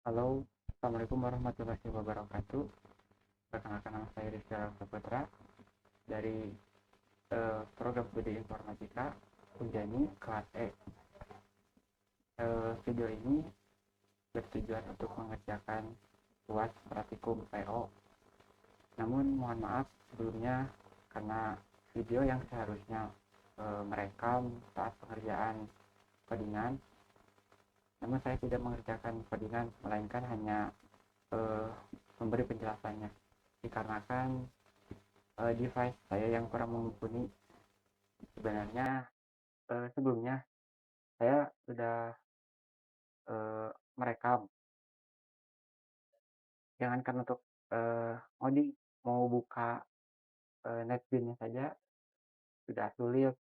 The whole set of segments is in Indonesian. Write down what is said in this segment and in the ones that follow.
Halo, Assalamualaikum warahmatullahi wabarakatuh. Perkenalkan, nama saya Rizal Saputra dari program studi informatika Unjani kelas E. Video ini bertujuan untuk mengerjakan tugas praktikum PO. Namun mohon maaf sebelumnya karena video yang seharusnya merekam saat pengerjaan codingan, namun saya tidak mengerjakan codingan, melainkan hanya uh, memberi penjelasannya, dikarenakan device saya yang kurang mumpuni. Sebenarnya sebelumnya saya sudah merekam, jangankan untuk ngoding, mau buka netbin saja sudah sulit.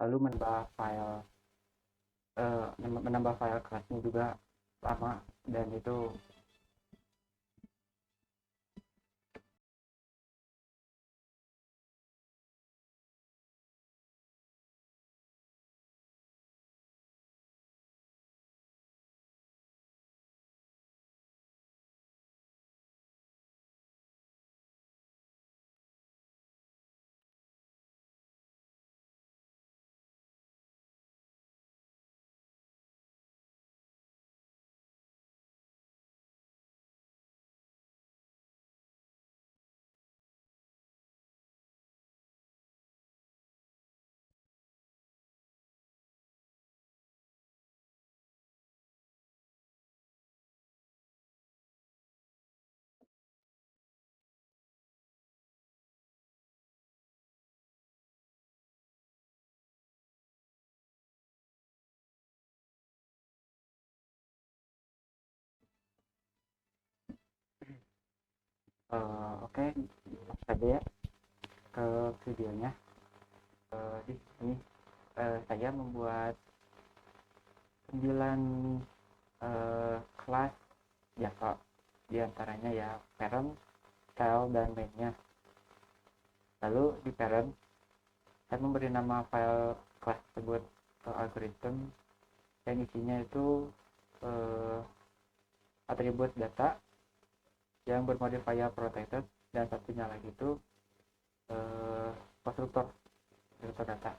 Lalu menambah file kelasnya juga lama, dan itu oke. Tadi ya ke videonya. Di sini saya membuat 9 kelas Java, diantaranya ya parent, child, dan mainnya. Lalu di parent saya memberi nama file kelas tersebut algorithm, yang isinya itu eh, atribut data yang bermodifier protected, dan satunya lagi itu eh, konstruktor data.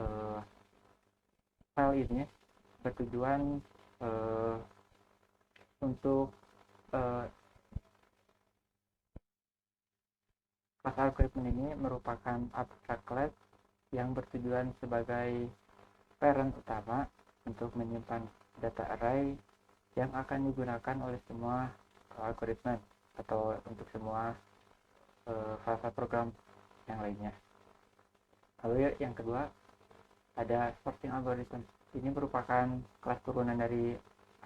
eh, File ini bertujuan eh, untuk eh, kelas algorithm ini merupakan abstract class yang bertujuan sebagai parent utama untuk menyimpan data array yang akan digunakan oleh semua algoritma atau untuk semua file program yang lainnya. Lalu yang kedua ada sorting algorithm. Ini merupakan kelas turunan dari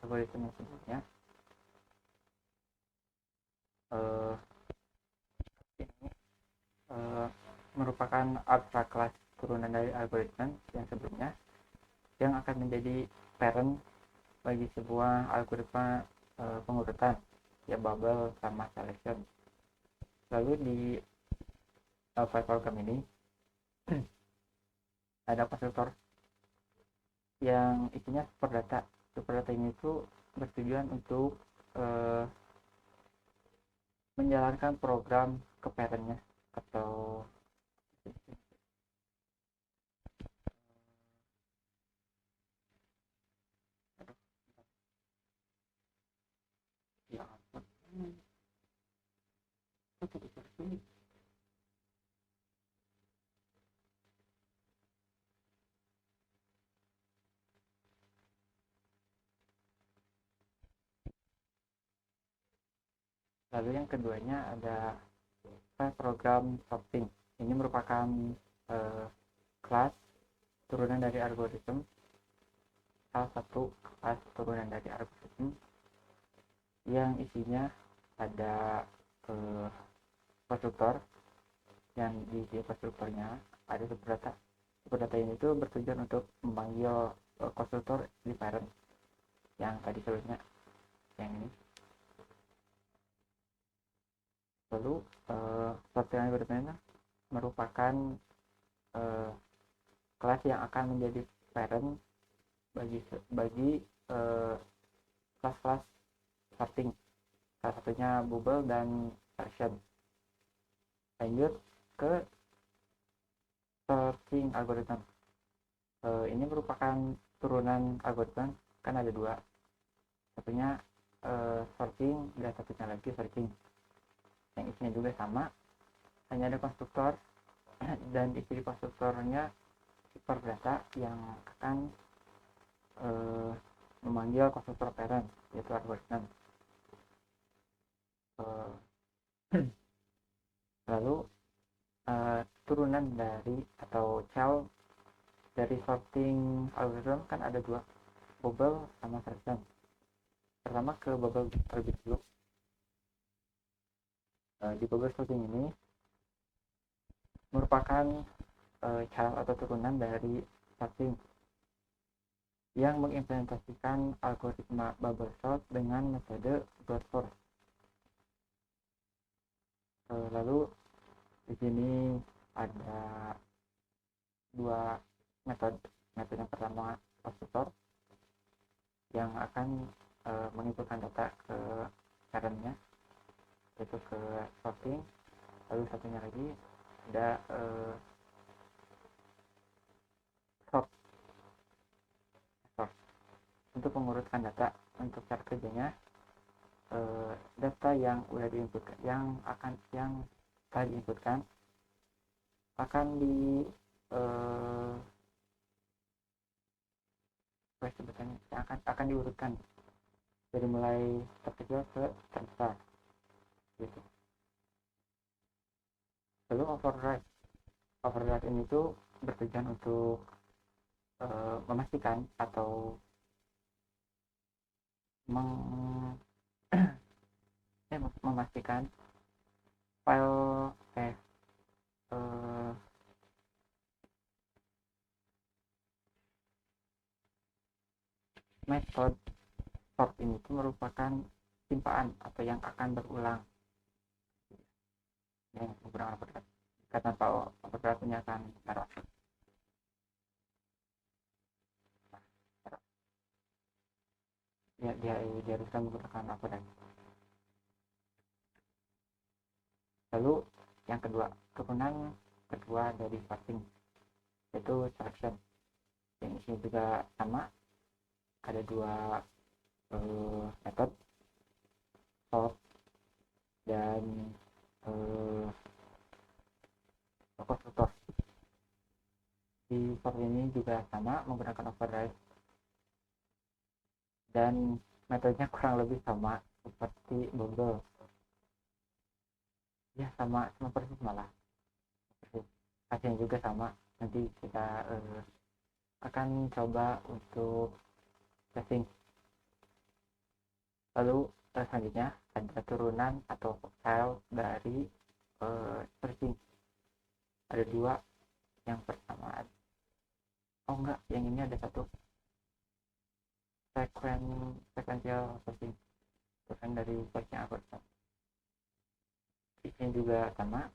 algoritma yang sebelumnya. Eh, ini merupakan abstract class turunan dari algoritma yang sebelumnya, yang akan menjadi parent bagi sebuah algoritma pengurutan. ya bubble sama selection. Lalu di file program ini ada konstruktor yang isinya super data. Super data ini tuh bertujuan untuk menjalankan program ke parentnya atau ya apa lalu yang keduanya ada program sorting. Ini merupakan kelas turunan dari algoritma, salah satu kelas turunan dari algoritma yang isinya ada konstruktor, yang di konstruktornya ada superdata. Superdata ini tuh bertujuan untuk memanggil konstruktor di parent yang tadi sebelumnya, yang ini. Lalu sorting algoritma merupakan kelas yang akan menjadi parent bagi kelas-kelas sorting, salah satunya bubble dan selection. Lanjut ke sorting algoritma. Ini merupakan turunan algoritma, kan ada dua, satunya sorting dan satunya lagi searching, yang isinya juga sama, hanya ada konstruktor dan isi konstruktornya super data yang akan memanggil konstruktor parent, yaitu algoritma. Lalu turunan dari atau child dari sorting algorithm kan ada dua, bubble sama selection. Pertama ke bubble terlebih dulu. Di bubble sorting ini merupakan child atau turunan dari sorting yang mengimplementasikan algoritma bubble sort dengan metode brute force. Lalu di sini ada dua metode. Metode yang pertama konstruktor yang akan menginputkan data ke parentnya, yaitu ke sorting. Lalu satunya lagi ada sort untuk mengurutkan data. Untuk cara kerjanya, data yang udah diinputkan, yang telah diinputkan akan akan diurutkan dari mulai terkecil ke terbesar gitu. Lalu override ini tuh bertujuan untuk memastikan atau memastikan file metode sort ini itu merupakan timpaan atau yang akan berulang, yang berulang override karena override ini akan error. Ya, dia diharuskan menggunakan override. Lalu yang kedua, turunan kedua dari sorting, yaitu selection. Yang ini juga sama, ada dua metode, sort dan konstruktor. Di sort ini juga sama, menggunakan override, dan metodenya kurang lebih sama seperti bubble. Ya, sama persis malah. Hasilnya juga sama. Nanti kita akan coba untuk testing. Lalu selanjutnya ada turunan atau child dari searching. Ada dua. Yang pertama, yang ini ada satu, sequential searching. pengertian dari baiknya algoritma. Di sini juga sama,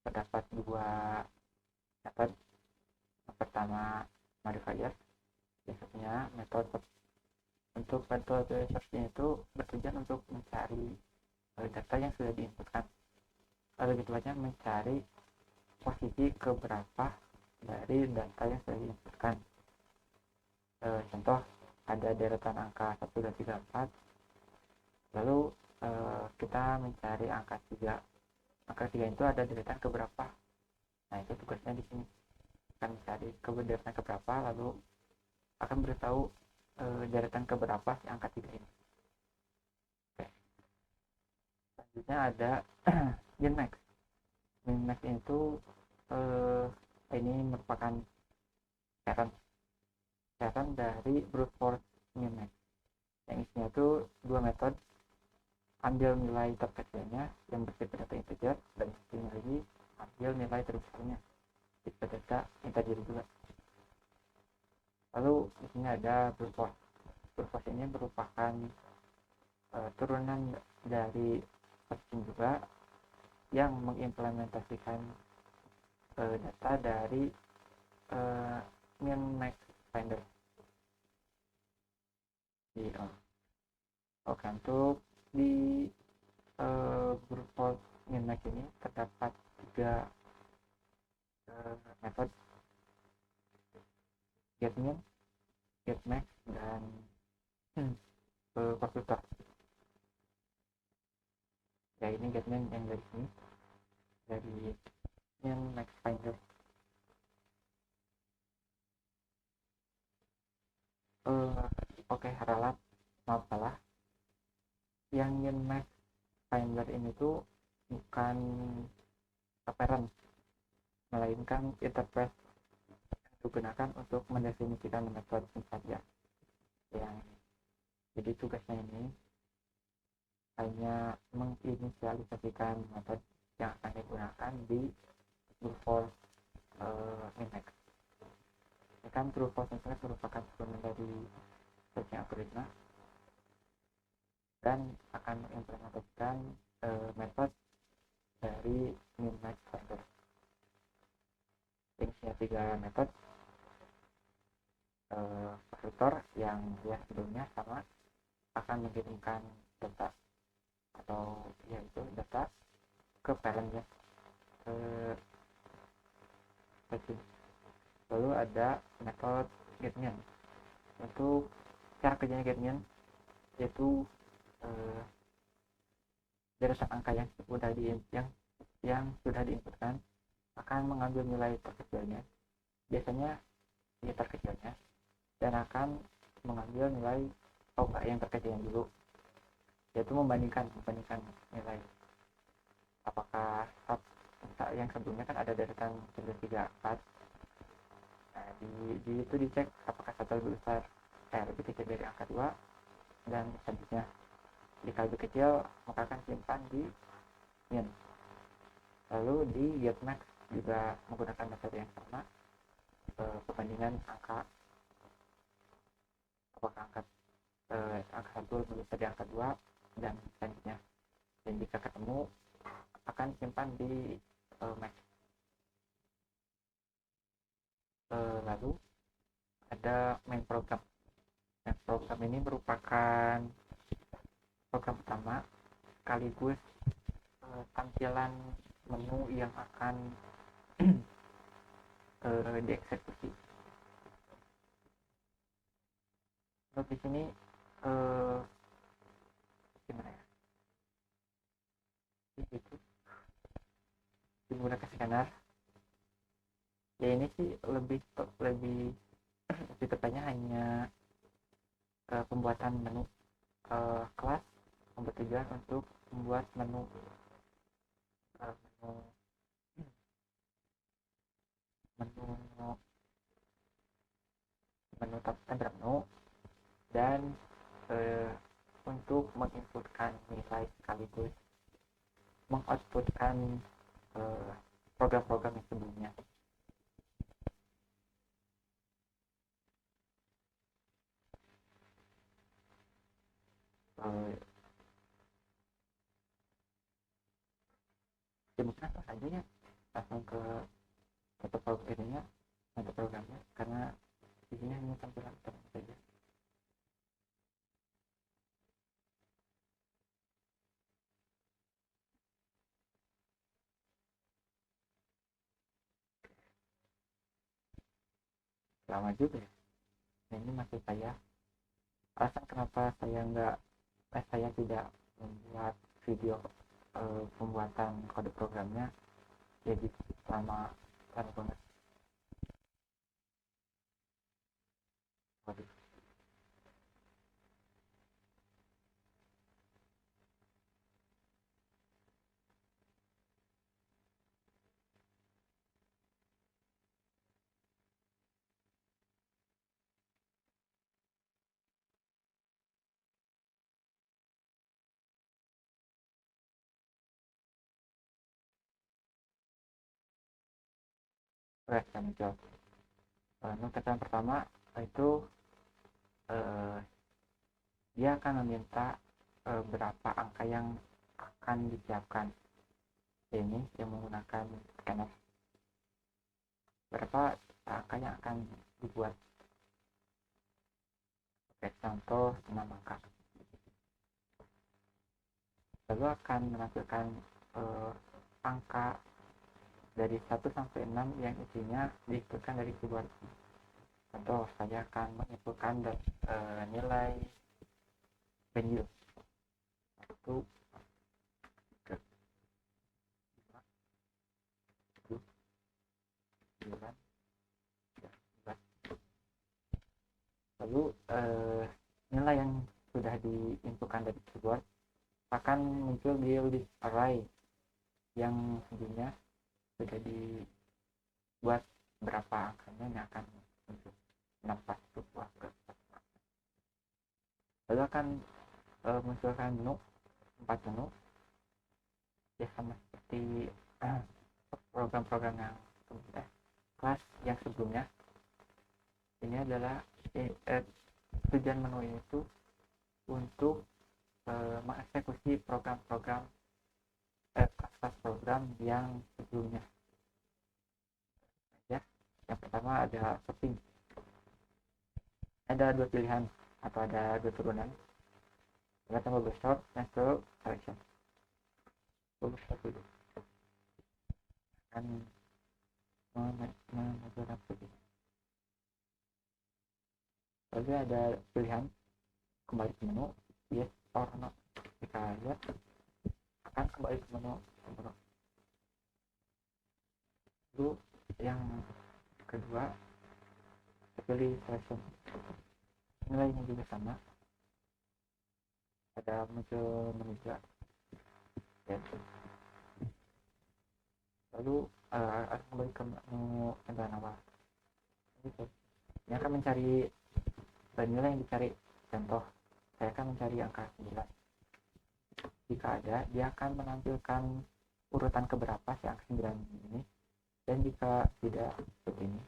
terdapat dua method. Yang pertama modifier, yang satunya metode search. Untuk metode search itu bertujuan untuk mencari data yang sudah diinputkan, lebih tepatnya mencari posisi keberapa dari data yang sudah diinputkan. Contoh, ada deretan angka 1, 2, 3, 4, lalu kita mencari angka 3. Angka 3 itu ada deretan keberapa. Nah, itu tugasnya di sini, akan mencari deretan keberapa, lalu akan beritahu deretan keberapa si angka 3 ini. Oke. Selanjutnya ada GenMax. GenMax itu ini merupakan parent dari brute force GenMax, yang isinya itu dua metode. Ambil nilai terkecilnya yang bersifat data integer, dan satunya lagi ambil nilai terbesarnya bersifat data integer juga. Lalu di sini ada brute force. Brute force ini merupakan turunan dari searching juga, yang mengimplementasikan data dari min-max finder. Oke, untuk di brute force min-max ini terdapat tiga metode: getmin, getmax, dan constructor. Ya, ini getmin yang dari sini, dari min-max finder. Oke, ralat, maaf salah. Yang min-max finder ini tuh bukan parent, melainkan interface yang digunakan untuk mendefinisikan metode saja. Yang jadi tugasnya ini hanya menginisialisasikan metode yang akan digunakan di brute force min-max. Ini kan brute force min-max merupakan turunan dari searching algoritma, dan akan mengimplementasikan metode dari min-max finder. Jenisnya 3 metode. Constructor yang ya sebelumnya sama, akan mengirimkan data atau yaitu data ke parentnya, ke searching. Lalu ada metode getmin. Untuk cara kerjanya getmin yaitu deretan angka yang sudah diinputkan akan mengambil nilai terkecilnya, biasanya nilai terkecilnya, dan akan mengambil nilai yang terkecilnya dulu, yaitu membandingkan nilai apakah yang sebelumnya kan ada deretan 1, 2, 3, 4. Nah, di itu dicek apakah satu lebih besar lebih kecil dari angka 2, dan selanjutnya jika lebih kecil maka akan simpan di min. Lalu di getmax juga menggunakan metode yang sama, perbandingan angka, apakah angka 1 lebih besar dari angka 2, dan selanjutnya, dan jika ketemu akan simpan di max. Lalu ada main program. Main program ini merupakan program pertama sekaligus tampilan menu yang akan dieksekusi. Lalu di sini gimana ya? Itu menggunakan scanner. Ya, ini sih lebih tepatnya hanya pembuatan menu kelas yang bertujuan untuk membuat menu tanda menu, dan untuk menginputkan nilai sekaligus mengoutputkan program-program yang sebelumnya. kemungkinan apa aja ya langsung ke satu programnya karena di sini hanya tampilan utama saja. Lama juga ya. Nah, ini masih saya alasan kenapa saya tidak membuat video pembuatan kode programnya jadi lama banget. Waduh. Saya menjawab. Untuk yang pertama itu eh, dia akan meminta berapa angka yang akan disiapkan. Ini yang menggunakan scanner. Berapa angka yang akan dibuat. Oke, contoh 6 angka. Lalu akan menampilkan angka dari 1 sampai 6 yang isinya diinputkan dari keyboard. Contoh, saya akan menginputkan nilai banjir 1, 3, 5, 7, 9, 11. Lalu nilai yang sudah diinputkan dari keyboard akan muncul di list array yang sebelumnya sudah dibuat berapa angkanya yang akan muncul 6 buah ke lalu akan munculkan menu 4 menu ya sama seperti program-program yang kelas yang sebelumnya. Ini adalah tujuan menu ini itu untuk mengeksekusi program-program kelas program yang sebelumnya. Ya, yang pertama ada shopping. Ada 2 pilihan atau ada 2 turunan. Kita tambah shop dan ke selection. Shop dulu. Akan mengajukan pilih. Lalu ada pilihan kembali ke menu yes or no. Jika ya akan kembali ke menu. Lalu yang kedua pilih selection. Nilainya juga sama, ada muncul menu juga ya. Lalu akan kembali ke menu tampilan awal. Ini akan mencari nilai yang dicari. Contoh, saya akan mencari angka 9. Jika ada, dia akan menampilkan urutan keberapa si angka 9 ini, dan jika tidak seperti ini.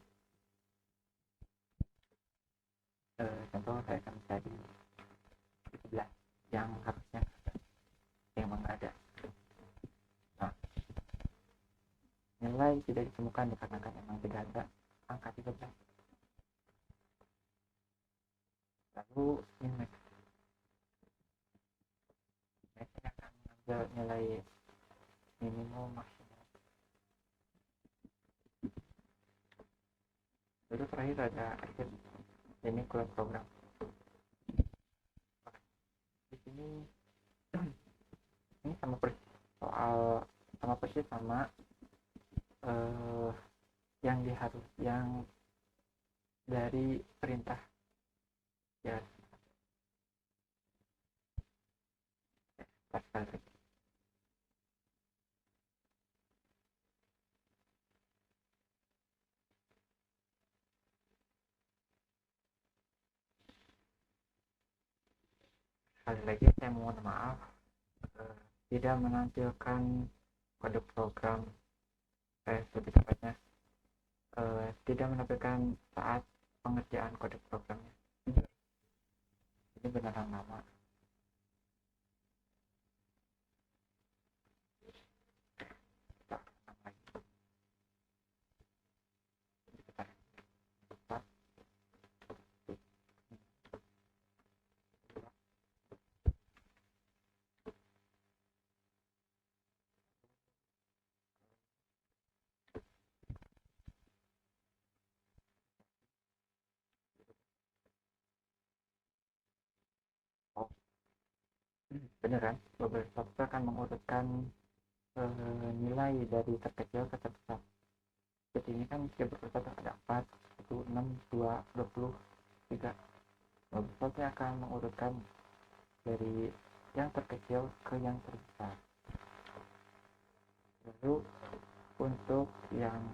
Contoh, saya akan mencari 11 yang harusnya yang memang ada. Nah, nilai tidak ditemukan dikarenakan memang tidak ada angka 13. Lalu min-max akan mengambil nilai minimum maksimal. Lalu terakhir ada akhir, ini keluar program. Di sini ini sama persis sama yang dari perintah ya. Sekali lagi. Sekali lagi saya mohon maaf tidak menampilkan kode program, lebih tepatnya tidak menampilkan saat pengerjaan kode programnya. Ini beneran lama. beneran beberapa software akan mengurutkan nilai dari terkecil ke terbesar. Jadi ini kan beberapa software ada 4, 1, 6, 2, 20, 3. Beberapa software akan mengurutkan dari yang terkecil ke yang terbesar. Lalu untuk yang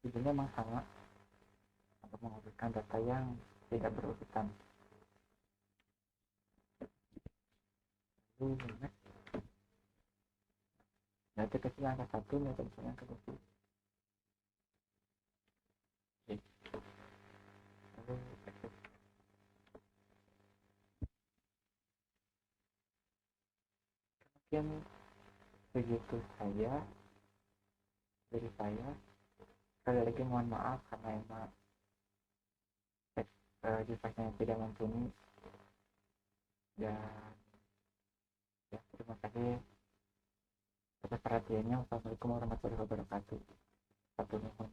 sebenarnya memang sama untuk mengurutkan data yang tidak berurutan. Lalu data kecil angka 1, data besar angka 20. Lalu mungkin begitu saja dari saya. Sekali lagi mohon maaf karena emang device-nya tidak mumpuni, dan ya terima kasih atas perhatiannya. Wassalamualaikum warahmatullahi wabarakatuh. Satu nuhun.